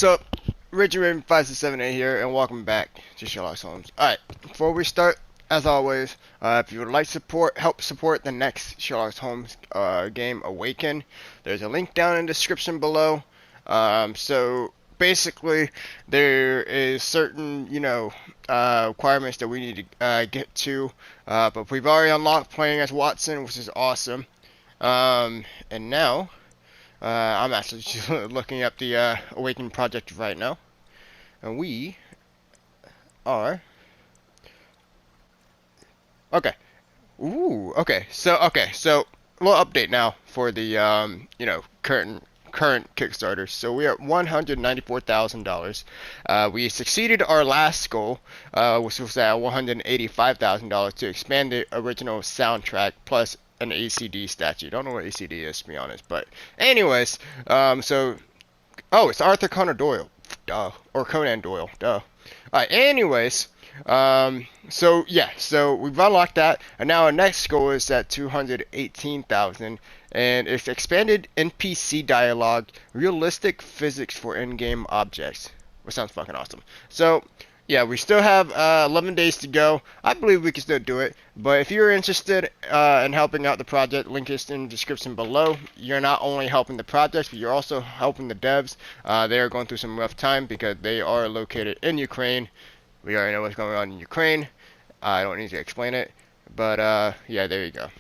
What's up? Richard Raven 5678 here, and welcome back to Sherlock Holmes. Alright, before we start, as always, if you would like help support the next Sherlock Holmes game, Awaken, there's a link down in the description below. So basically, there is certain, requirements that we need to get to, but we've already unlocked playing as Watson, which is awesome. And now, I'm actually just looking up the Awaken project right now, and we are okay. Ooh, okay. So a little update now for the current Kickstarter. So we are at $194,000. We succeeded our last goal, which was at $185,000 to expand the original soundtrack plus an ACD statue. Don't know what ACD is, to be honest, but anyways, it's Arthur Conan Doyle, duh, or Conan Doyle, duh. Alright, anyways, so we've unlocked that, and now our next goal is at 218,000, and it's expanded NPC dialogue, realistic physics for in-game objects, which sounds fucking awesome. So, yeah, we still have 11 days to go. I believe we can still do it, but if you're interested in helping out the project, link is in the description below. You're not only helping the project, but you're also helping the devs. They are going through some rough time because they are located in Ukraine. We already know what's going on in Ukraine. I don't need to explain it, but yeah, there you go.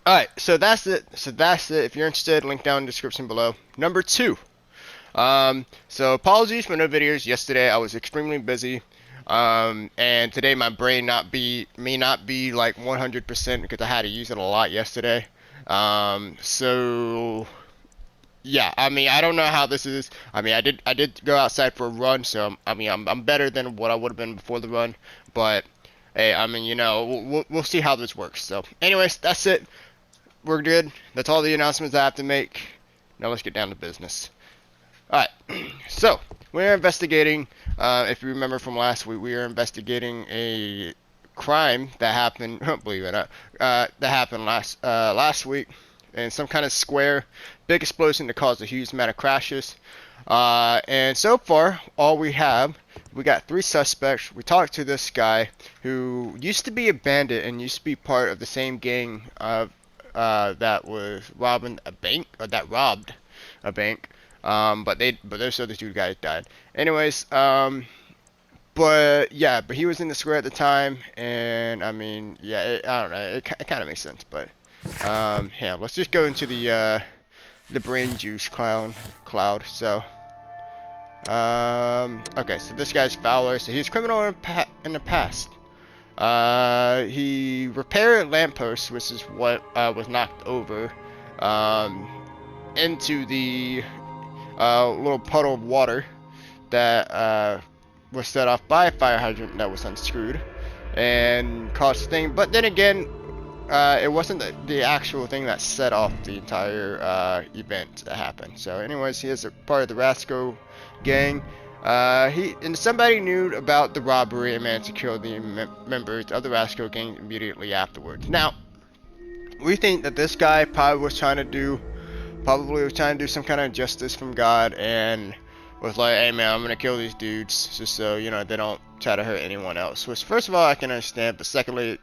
Alright, so that's it. If you're interested, link down in the description below. Number 2. So apologies for no videos yesterday. I was extremely busy, and today my brain may not be like 100% because I had to use it a lot yesterday. So yeah, I mean, I don't know how this is. I mean, I did go outside for a run, so I'm better than what I would have been before the run. But hey, I mean, we'll see how this works. So anyways, that's it. We're good. That's all the announcements I have to make. Now let's get down to business. Alright, so we're investigating, if you remember from last week, we were investigating a crime that happened, believe it or not, that happened last week in some kind of square, big explosion that caused a huge amount of crashes, and so far, we got 3 suspects. We talked to this guy who used to be a bandit and used to be part of the same gang that was robbing a bank, or that robbed a bank. But those other 2 guys died. Anyways, but he was in the square at the time, and I mean, yeah, I don't know, it kind of makes sense, but, yeah, let's just go into the brain juice cloud, so, okay, so this guy's Fowler, so he's criminal in the past. He repaired lampposts, which is what, was knocked over, into the little puddle of water that was set off by a fire hydrant that was unscrewed and caused the thing. But then again, it wasn't the actual thing that set off the entire event that happened. So anyways, he is a part of the Rasco gang. Somebody knew about the robbery and managed to kill the members of the Rasco gang immediately afterwards. Now, we think that this guy probably was trying to do some kind of justice from God, and was like, hey man, I'm gonna kill these dudes just so, they don't try to hurt anyone else. Which, first of all, I can understand, but secondly,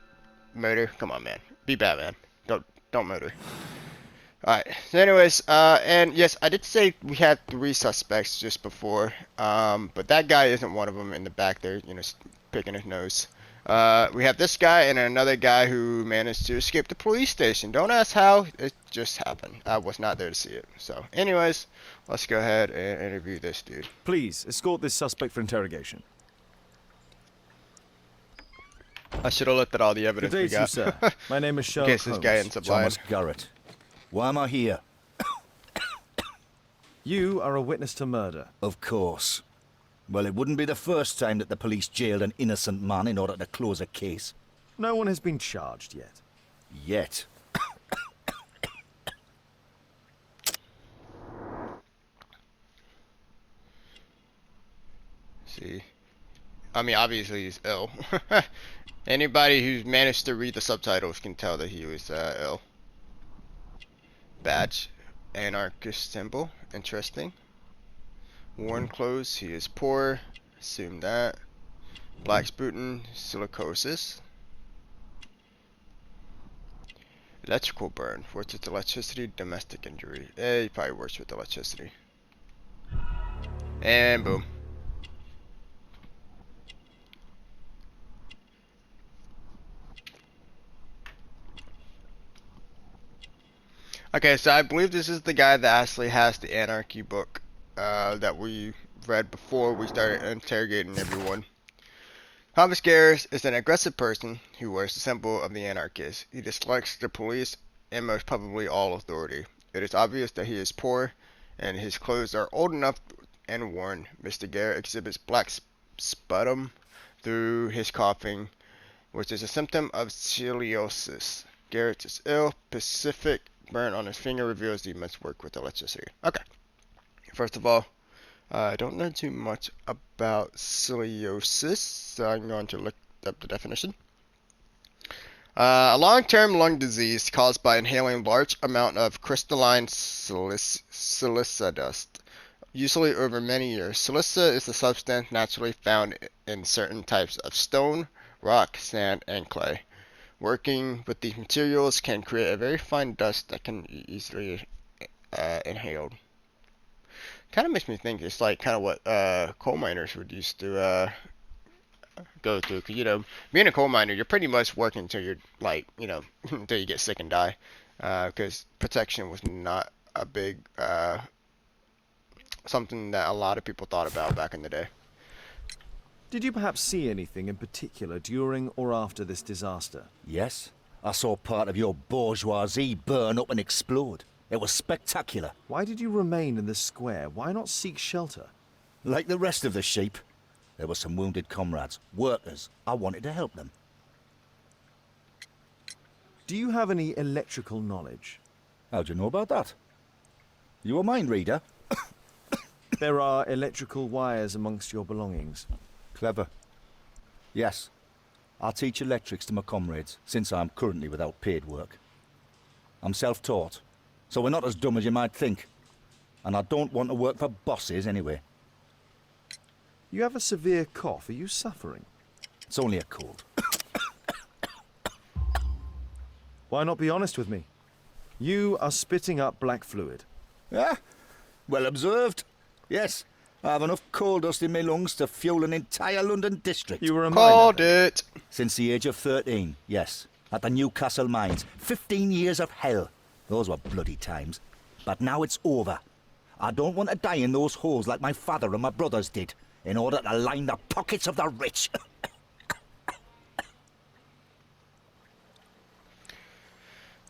murder, come on man, be Batman, don't murder. Alright, so anyways, and yes, I did say we had 3 suspects just before, but that guy isn't one of them in the back there, picking his nose. We have this guy and another guy who managed to escape the police station. Don't ask how, it just happened. I was not there to see it. So, anyways, let's go ahead and interview this dude. Please, escort this suspect for interrogation. I should have looked at all the evidence Good day we got. to you, sir. My name is Sherlock Holmes. This guy ends up lying. Thomas Garrett. Why am I here? You are a witness to murder. Of course. Well, it wouldn't be the first time that the police jailed an innocent man in order to close a case. No one has been charged yet. Yet. See, I mean, obviously he's ill. Anybody who's managed to read the subtitles can tell that he was ill. Badge, anarchist symbol, interesting. Worn clothes, he is poor. Assume that. Black sputum, silicosis. Electrical burn, works with electricity, domestic injury. He probably works with electricity. And boom. Okay, so I believe this is the guy that actually has the Anarchy book that we read before we started interrogating everyone. Thomas Garris is an aggressive person who wears the symbol of the anarchist. He dislikes the police and most probably all authority. It is obvious that he is poor and his clothes are old enough and worn. Mr. Garrett exhibits black sputum through his coughing, which is a symptom of scoliosis. Garrett is ill. Pacific burn on his finger reveals he must work with electricity. Okay. First of all, I don't know too much about scoliosis, so I'm going to look up the definition. A long-term lung disease caused by inhaling large amount of crystalline silica dust, usually over many years. Silica is a substance naturally found in certain types of stone, rock, sand, and clay. Working with these materials can create a very fine dust that can be easily inhaled. Kind of makes me think it's like kind of what coal miners would used to go through. Cause being a coal miner, you're pretty much working until you're like, until you get sick and die. Because protection was not a big something that a lot of people thought about back in the day. Did you perhaps see anything in particular during or after this disaster? Yes, I saw part of your bourgeoisie burn up and explode. It was spectacular. Why did you remain in the square? Why not seek shelter? Like the rest of the sheep, there were some wounded comrades, workers. I wanted to help them. Do you have any electrical knowledge? How'd you know about that? You a mind reader? There are electrical wires amongst your belongings. Clever. Yes, I teach electrics to my comrades, since I'm currently without paid work. I'm self-taught, so we're not as dumb as you might think. And I don't want to work for bosses anyway. You have a severe cough. Are you suffering? It's only a cold. Why not be honest with me? You are spitting up black fluid. Ah, well observed. Yes, I have enough coal dust in my lungs to fuel an entire London district. You were a Called miner. it. Since the age of 13, yes. At the Newcastle mines. 15 years of hell. Those were bloody times. But now it's over. I don't want to die in those holes like my father and my brothers did, in order to line the pockets of the rich.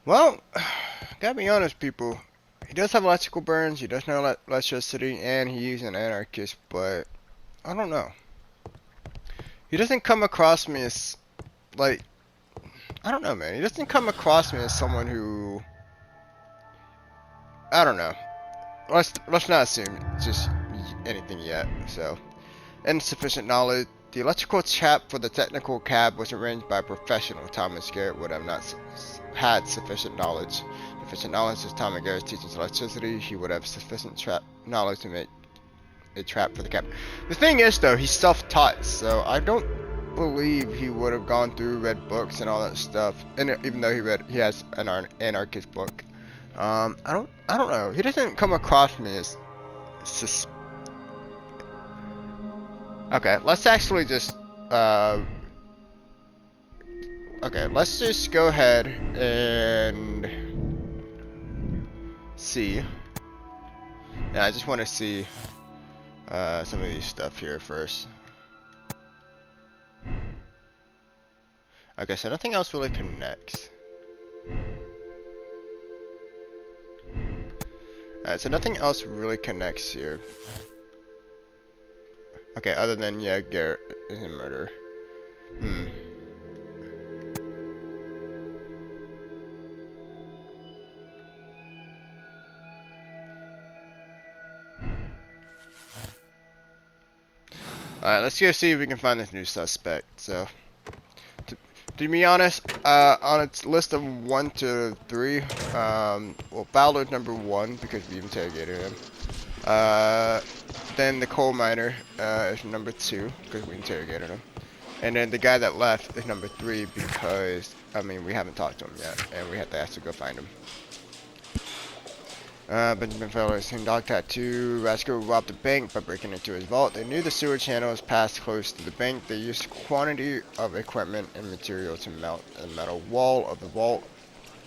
Well, gotta be honest, people. He does have electrical burns, he does know electricity, and he's an anarchist, but I don't know. He doesn't come across me as, like, I don't know, man. He doesn't come across me as someone who, I don't know. Let's not assume just anything yet. So, insufficient knowledge. The electrical chap for the technical cab was arranged by a professional. Thomas Garrett would have not had sufficient knowledge. Sufficient knowledge is Thomas Garrett teaches electricity. He would have sufficient knowledge to make a trap for the cab. The thing is, though, he's self-taught, so I don't believe he would have gone through, read books and all that stuff. And even though he has an anarchist book, I don't know. He doesn't come across me as okay, let's actually just okay, let's just go ahead and see. Yeah, I just want to see some of these stuff here first. Okay, so nothing else really connects. Alright, so nothing else really connects here. Okay, other than, yeah, Garrett is a murderer. Alright, let's go see if we can find this new suspect. So, to be honest, on its list of 1 to 3, well, Fowler's number 1 because we interrogated him. Then the coal miner is number 2 because we interrogated him. And then the guy that left is number 3 because, I mean, we haven't talked to him yet, and we have to actually go find him. Benjamin Feller's in dog tattoo. Rascal robbed the bank by breaking into his vault. They knew the sewer channels passed close to the bank. They used quantity of equipment and material to mount the metal wall of the vault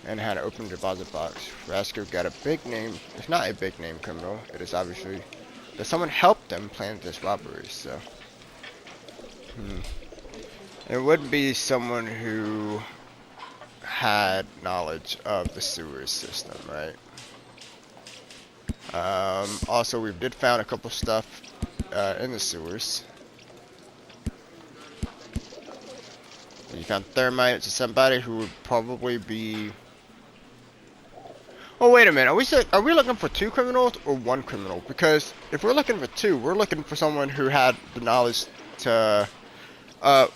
and had an open deposit box. Rascal got a big name. It's not a big name criminal. It is obviously that someone helped them plan this robbery, so. It would be someone who had knowledge of the sewer system, right? Also, we did found a couple stuff in the sewers. You found thermite to somebody who would probably be. Oh wait a minute. Are we looking for 2 criminals or 1 criminal? Because if we're looking for 2, we're looking for someone who had the knowledge to,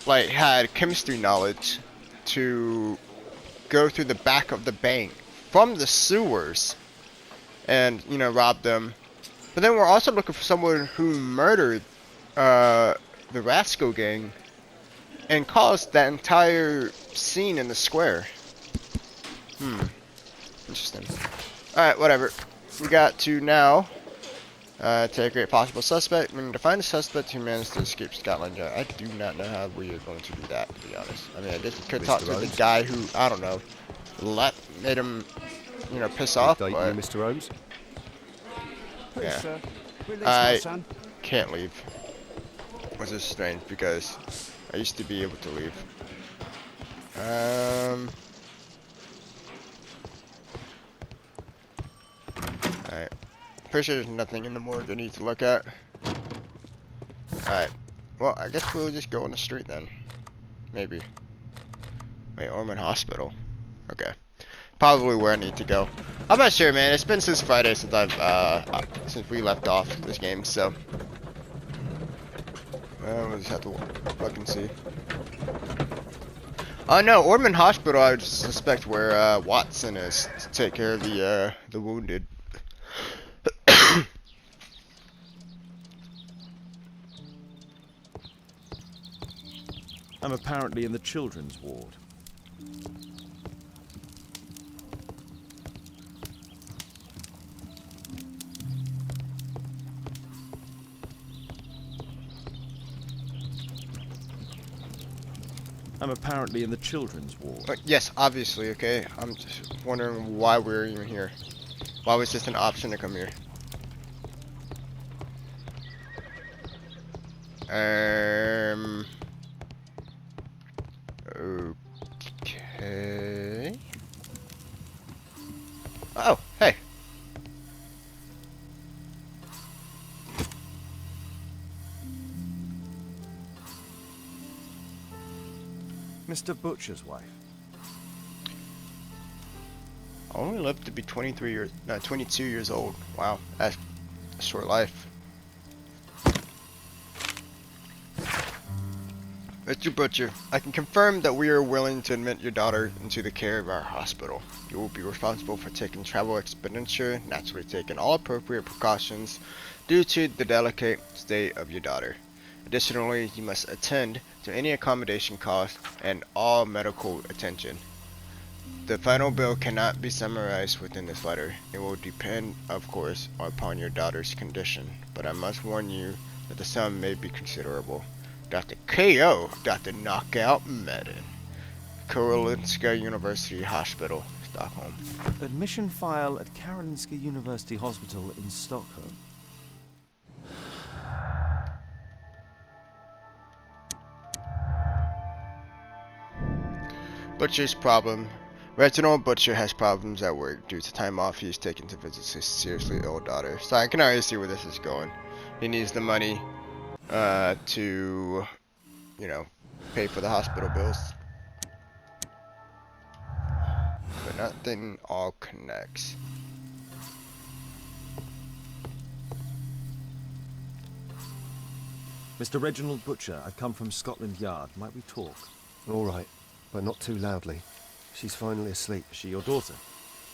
like had chemistry knowledge to go through the back of the bank from the sewers. And, you know, rob them. But then we're also looking for someone who murdered the Rascal gang and caused that entire scene in the square. Interesting. Alright, whatever. We got to now take a possible suspect. We need to find a suspect who managed to escape Scotland Yard. I do not know how we are going to do that, to be honest. I mean, I guess we could talk to the guy who, I don't know, made him, you know, piss off, but... Mr. Holmes? Please, Yeah. sir. Release my son. Can't leave. Which is strange because I used to be able to leave. Alright. Pretty sure there's nothing in the morgue I need to look at. Alright. Well, I guess we'll just go on the street then. Maybe. Wait, Ormond Hospital. Okay. Probably where I need to go. I'm not sure, man. It's been since Friday since since we left off this game, so we'll just have to look and see. Oh no, Ormond Hospital. I would suspect where Watson is to take care of the wounded. I'm apparently in the children's ward. I'm apparently in the children's ward. Yes, obviously, okay. I'm just wondering why we're even here. Why was this an option to come here? Okay. Oh, hey. Mr. Butcher's wife. I only lived to be 22 years old. Wow, that's a short life. Mr. Butcher, I can confirm that we are willing to admit your daughter into the care of our hospital. You will be responsible for taking travel expenditure, naturally taking all appropriate precautions due to the delicate state of your daughter. Additionally, you must attend to any accommodation costs and all medical attention. The final bill cannot be summarized within this letter. It will depend, of course, upon your daughter's condition, but I must warn you that the sum may be considerable. Dr. K.O. Dr. Knockout Madden. Karolinska University Hospital, Stockholm. Admission file at Karolinska University Hospital in Stockholm. Butcher's problem. Reginald Butcher has problems at work. Due to time off, he is taken to visit his seriously ill daughter. So I can already see where this is going. He needs the money to, you know, pay for the hospital bills. But nothing all connects. Mr. Reginald Butcher, I've come from Scotland Yard. Might we talk? All right, but not too loudly. She's finally asleep. Is she your daughter?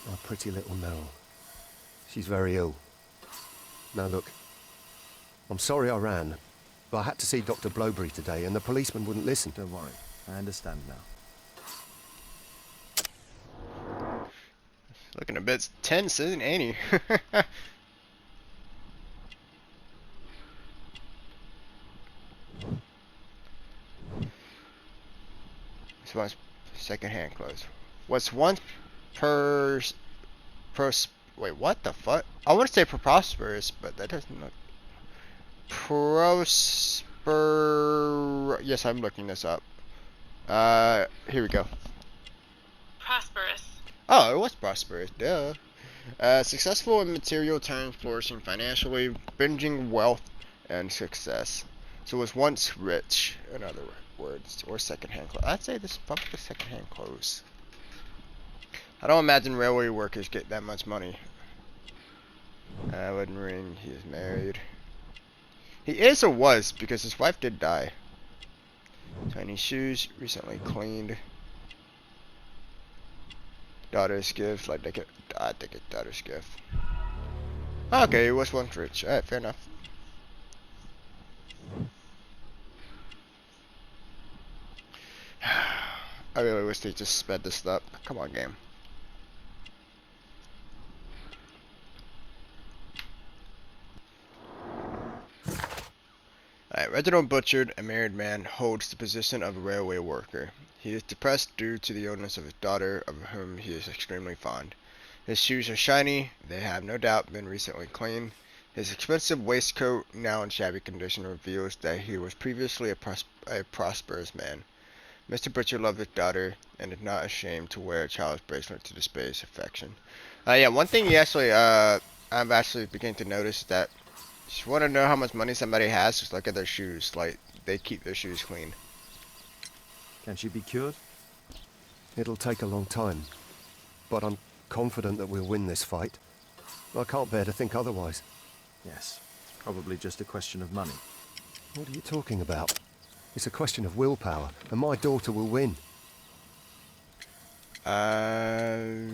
Our pretty little Mel. She's very ill. Now look, I'm sorry I ran, but I had to see Dr. Blowberry today, and the policeman wouldn't listen. Don't worry. I understand now. Looking a bit tense, isn't he? This one's second-hand clothes. Was once wait, what the fuck? I want to say prosperous, but that doesn't look prosper. Yes, I'm looking this up. Here we go. Prosperous. Oh, it was prosperous. Duh. Successful in material terms, flourishing financially, binging wealth and success. So was once rich, in other words, or second-hand clothes. I'd say this is probably second-hand clothes. I don't imagine railway workers get that much money. Wedding ring, he is married. He is or was, because his wife did die. Tiny shoes, recently cleaned. Daughter's gift, I think it's daughter's gift. Okay, he was once rich. Alright, fair enough. I really wish they just sped this up. Come on, game. Alright, Reginald Butchard, a married man, holds the position of a railway worker. He is depressed due to the illness of his daughter, of whom he is extremely fond. His shoes are shiny. They have no doubt been recently cleaned. His expensive waistcoat, now in shabby condition, reveals that he was previously a prosperous man. Mr. Butcher loved his daughter and is not ashamed to wear a child's bracelet to display his affection. Yeah, one thing I'm actually beginning to notice that if you want to know how much money somebody has, just look at their shoes. Like, they keep their shoes clean. Can she be cured? It'll take a long time, but I'm confident that we'll win this fight. I can't bear to think otherwise. Yes. Probably just a question of money. What are you talking about? It's a question of willpower, and my daughter will win. I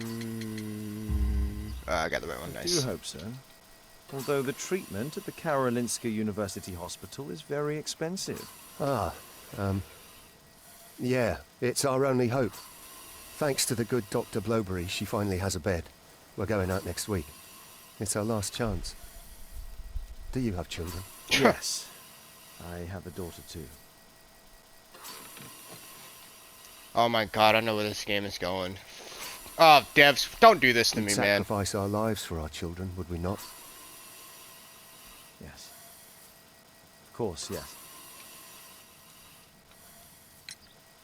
got the right one. I Nice. do hope so. Although the treatment at the Karolinska University Hospital is very expensive. Yeah, it's our only hope. Thanks to the good Dr. Blowberry, she finally has a bed. We're going out next week. It's our last chance. Do you have children? Yes. I have a daughter too. Oh my god, I know where this game is going. Oh, devs, don't do this to We'd me, man. sacrifice our lives for our children, would we not? Yes. Of course, yes.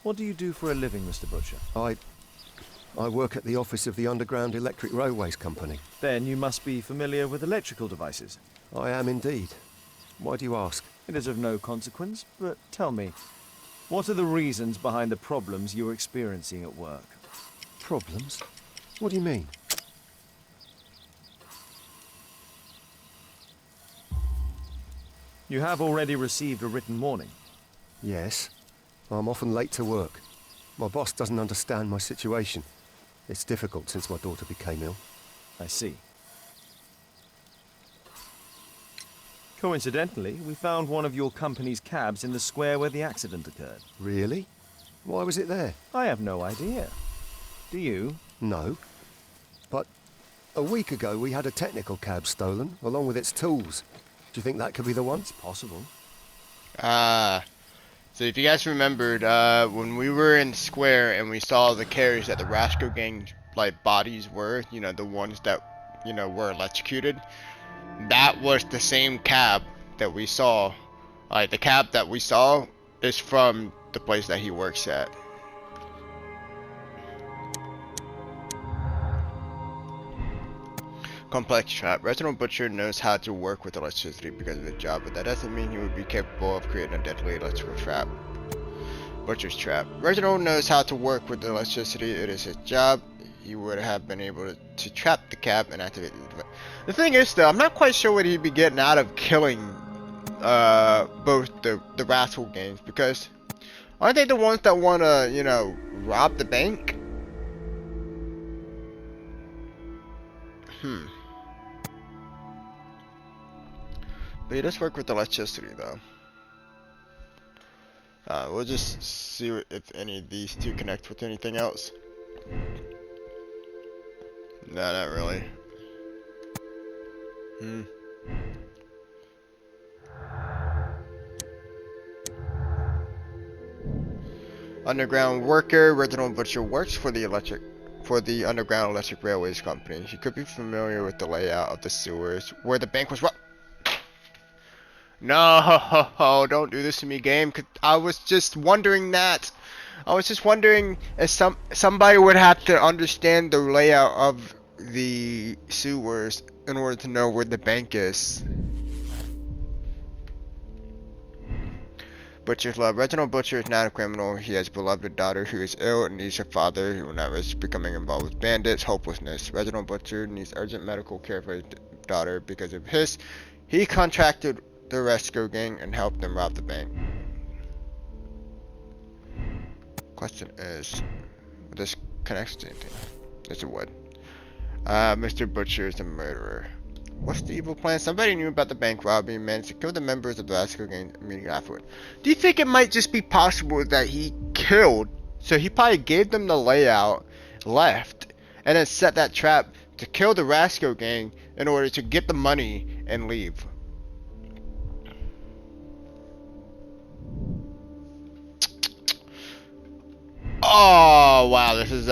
What do you do for a living, Mr. Butcher? I work at the office of the Underground Electric Railways Company. Then you must be familiar with electrical devices. I am indeed. Why do you ask? It is of no consequence, but tell me, what are the reasons behind the problems you're experiencing at work? Problems? What do you mean? You have already received a written warning. Yes. I'm often late to work. My boss doesn't understand my situation. It's difficult since my daughter became ill. I see. Coincidentally, we found one of your company's cabs in the square where the accident occurred. Really? Why was it there? I have no idea. Do you? No. But a week ago we had a technical cab stolen, along with its tools. Do you think that could be the one? It's possible. So if you guys remembered, when we were in Square and we saw the carriers that the Rascal Gang, like, bodies were, you know, the ones that, you know, were electrocuted, that was the same cab that we saw. Like, the cab that we saw is from the place that he works at. Complex trap. Reginald Butcher knows how to work with electricity because of his job, but that doesn't mean he would be capable of creating a deadly electrical trap. Butcher's trap. Reginald knows how to work with electricity. It is his job. He would have been able to trap the cab and activate the device. The thing is, though, I'm not quite sure what he'd be getting out of killing both the Rascal Gangs, because aren't they the ones that want to, you know, rob the bank? He does work with electricity, though. We'll just see if any of these two connect with anything else. No, not really. Underground worker, Reginald Butcher works for the Underground Electric Railways Company. He could be familiar with the layout of the sewers where the bank was. No, don't do this to me, game. 'Cause I was just wondering that. I was just wondering if somebody would have to understand the layout of the sewers in order to know where the bank is. Butcher's love. Reginald Butcher is not a criminal. He has a beloved daughter who is ill and needs a father who will not risk becoming involved with bandits. Hopelessness. Reginald Butcher needs urgent medical care for his daughter because of he contracted the Resco gang and helped them rob the bank. Question is, will this connects to anything? Yes, it would. Mr. Butcher is a murderer. What's the evil plan? Somebody knew about the bank robbery and managed to kill the members of the Resco gang immediately afterward. Do you think it might just be possible that he killed? So he probably gave them the layout, left, and then set that trap to kill the Rasco gang in order to get the money and leave. Oh wow, this is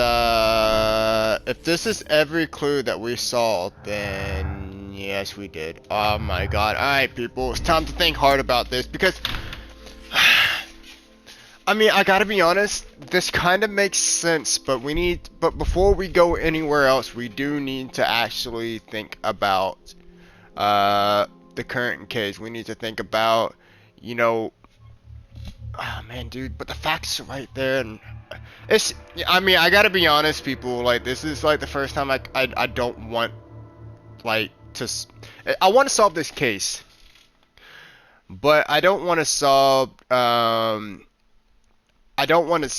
if this is every clue that we saw, then yes we did. Oh my god. Alright people, it's time to think hard about this because I mean, I gotta be honest, this kind of makes sense, but before we go anywhere else, we do need to actually think about the current case. We need to think about, you know, oh man dude, but the facts are right there, and I mean, I gotta be honest people, like this is like the first time I don't want like I want to solve this case, but I don't want to solve I don't want to.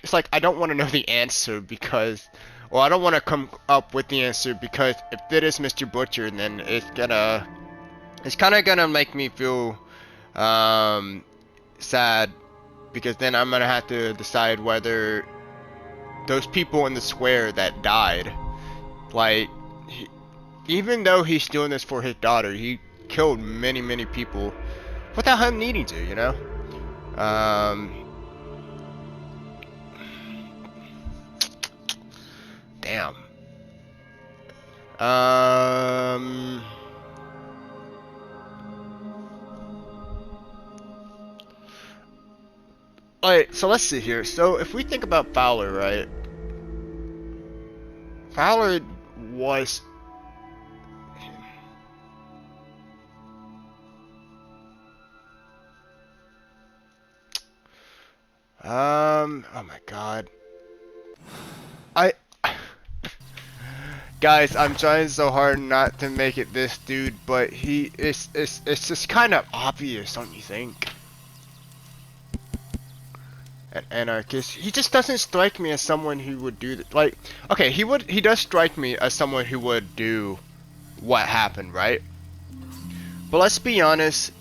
It's like I don't want to know the answer because, or I don't want to come up with the answer because if it is Mr. Butcher, then it's kind of gonna make me feel sad because then I'm gonna have to decide whether those people in the square that died, like, even though he's doing this for his daughter, he killed many people without him needing to, you know. Damn. Alright, so let's see here. So if we think about Fowler, right? Fowler was oh my god. Guys, I'm trying so hard not to make it this dude, but it's just kind of obvious, don't you think? An anarchist. He just doesn't strike me as someone who would do that. Like, okay, he does strike me as someone who would do what happened, right? But let's be honest.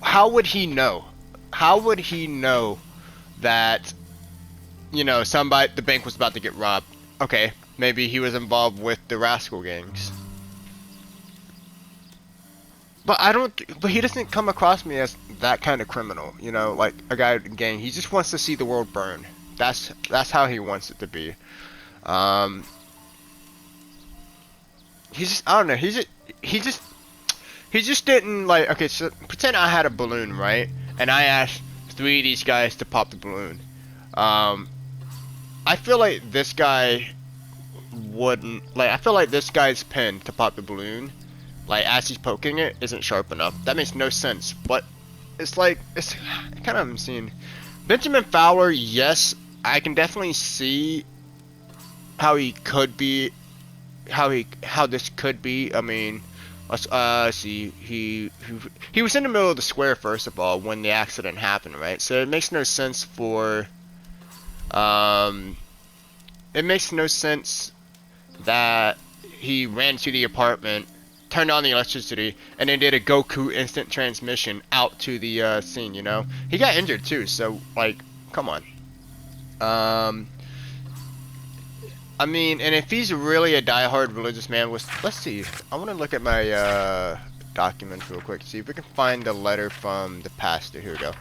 How would he know? How would he know that, you know, the bank was about to get robbed? Okay, maybe he was involved with the rascal gangs. But he doesn't come across me as that kind of criminal, you know, like a guy in a gang. He just wants to see the world burn. That's how he wants it to be. He just, I don't know, he just didn't, like, okay, so pretend I had a balloon, right? And I asked 3 of these guys to pop the balloon. I feel like this guy wouldn't, like, I feel like this guy's pen to pop the balloon, like, as he's poking it, isn't sharp enough. That makes no sense, but it's like, it's kind of insane. Benjamin Fowler, yes, I can definitely see how he could be, how this could be. I mean, let's see, he was in the middle of the square, first of all, when the accident happened, right? So it makes no sense for, it makes no sense that he ran to the apartment, turned on the electricity, and then did a Goku instant transmission out to the scene. You know, he got injured too. So like, come on. I mean, and if he's really a diehard religious man, let's see. I want to look at my documents real quick, see if we can find the letter from the pastor. Here we go.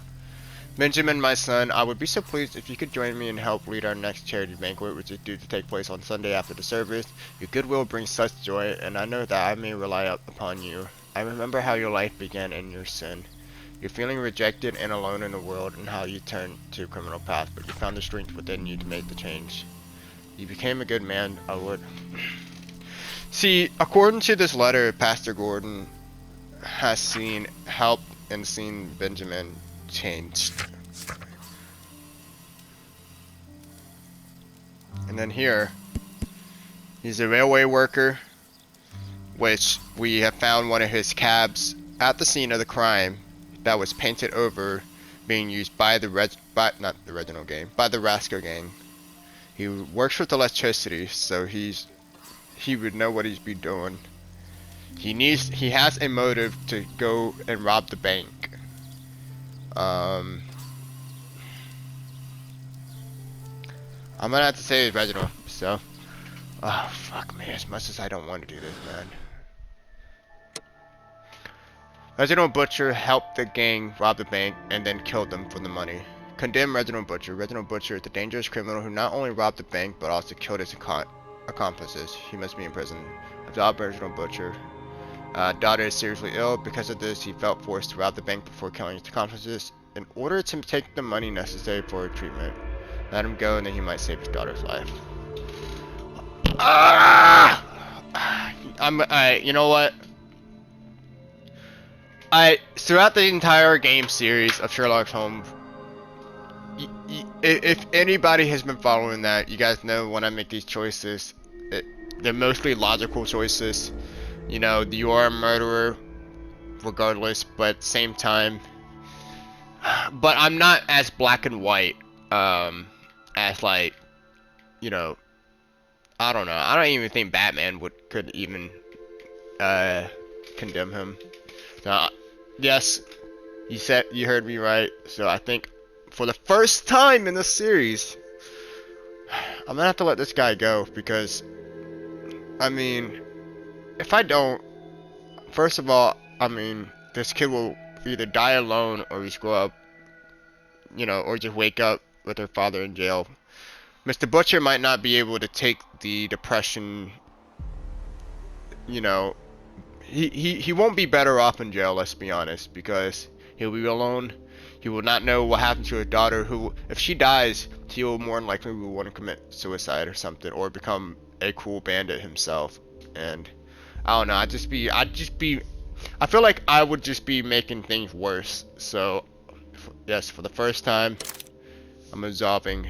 Benjamin, my son, I would be so pleased if you could join me and help lead our next charity banquet, which is due to take place on Sunday after the service. Your goodwill brings such joy, and I know that I may rely upon you. I remember how your life began in your sin. You're feeling rejected and alone in the world, and how you turned to a criminal path, but you found the strength within you to make the change. You became a good man, I would. See, according to this letter, Pastor Gordon has seen help and seen Benjamin changed. And then here, he's a railway worker, which we have found one of his cabs at the scene of the crime that was painted over, being used by the not the original game, by the Rasco gang. He works with electricity, so he would know what he's be doing. He has a motive to go and rob the bank. I'm gonna have to say it's Reginald, so. Oh, fuck me, as much as I don't want to do this, man. Reginald Butcher helped the gang rob the bank and then killed them for the money. Condemn Reginald Butcher. Reginald Butcher is a dangerous criminal who not only robbed the bank but also killed his accomplices. He must be in prison. Adopt Reginald Butcher. Daughter is seriously ill. Because of this, he felt forced to rob the bank before killing his accomplices in order to take the money necessary for treatment. Let him go, and then he might save his daughter's life. You know what? Throughout the entire game series of Sherlock Holmes, if anybody has been following that, you guys know when I make these choices, they're mostly logical choices. You know, you are a murderer, regardless, but at the same time, but I'm not as black and white, as like, you know, I don't know. I don't even think Batman could even condemn him. So, yes, you heard me right. So I think for the first time in the series, I'm gonna have to let this guy go, because I mean, if I don't, first of all, I mean, this kid will either die alone or just grow up, you know, or just wake up with her father in jail. Mr. Butcher might not be able to take the depression, you know, he won't be better off in jail, let's be honest, because he'll be alone. He will not know what happened to his daughter, who, if she dies, he will more than likely will want to commit suicide or something, or become a cool bandit himself. And I don't know, I feel like I would just be making things worse. So yes, for the first time, I'm absolving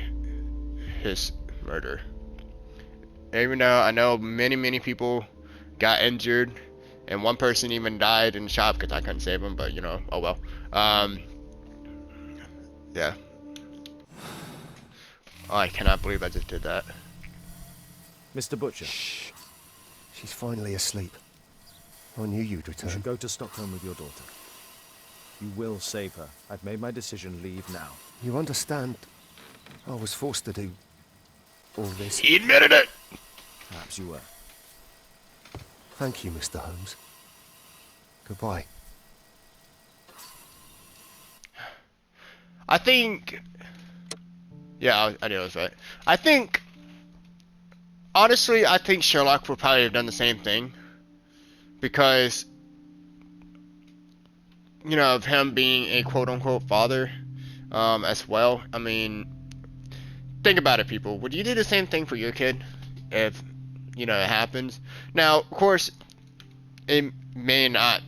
his murder. Even though I know many people got injured, and one person even died in the shop because I couldn't save him, but you know, oh well. Yeah. Oh, I cannot believe I just did that. Mr. Butcher, Shh. She's finally asleep. I knew you'd you return. should go to Stockholm with your daughter. You will save her. I've made my decision. Leave now. You understand? I was forced to do all this. He admitted it! Perhaps you were. Thank you, Mr. Holmes. Goodbye. I think... Yeah, I knew I was right. I think... Honestly, I think Sherlock would probably have done the same thing. Because... You know, of him being a quote-unquote father, as well. I mean... Think about it, people. Would you do the same thing for your kid? If, you know, it happens? Now, of course, it may not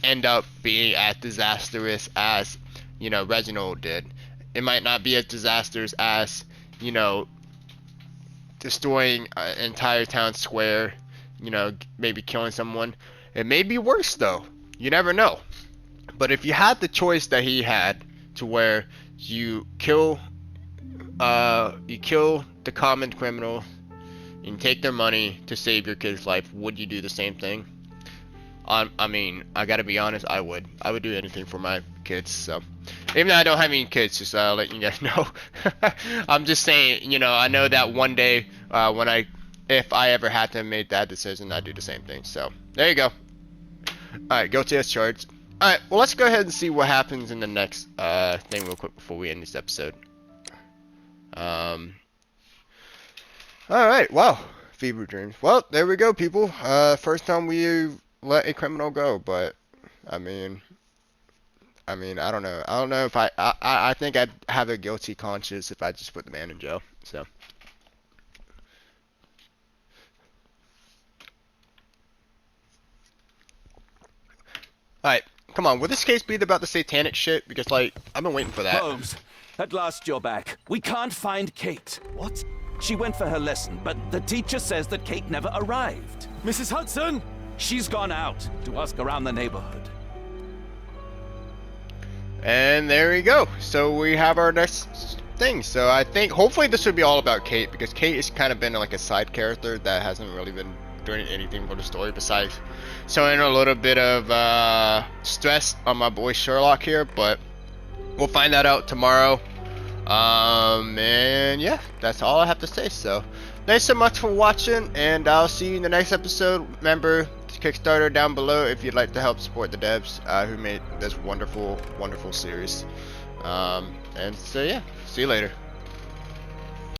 end up being as disastrous as, you know, Reginald did. It might not be as disastrous as, you know, destroying an entire town square, you know, maybe killing someone. It may be worse, though. You never know. But if you had the choice that he had, to where you kill the common criminal, and take their money to save your kid's life, would you do the same thing? I mean, I gotta be honest, I would. I would do anything for my kids, so. Even though I don't have any kids, just let you guys know. I'm just saying, you know, I know that one day, if I ever had to make that decision, I'd do the same thing, so. There you go. Alright, guilty as charged. Alright, well, let's go ahead and see what happens in the next, thing real quick before we end this episode. Alright, wow. Fever dreams. Well, there we go, people. First time we let a criminal go, but I mean, I don't know. I don't know if I think I'd have a guilty conscience if I just put the man in jail. So. Alright, come on. Will this case be about the satanic shit? Because, like, I've been waiting for that. Holmes, at last you're back. We can't find Kate. What? She went for her lesson, but the teacher says that Kate never arrived. Mrs. Hudson! She's gone out to ask around the neighborhood. And there we go. So we have our next thing. So I think hopefully this would be all about Kate, because Kate has kind of been like a side character that hasn't really been doing anything for the story besides showing a little bit of stress on my boy Sherlock here. But we'll find that out tomorrow. And yeah, that's all I have to say. So thanks so much for watching, and I'll see you in the next episode. Remember, Kickstarter down below if you'd like to help support the devs who made this wonderful series. And so yeah, see you later.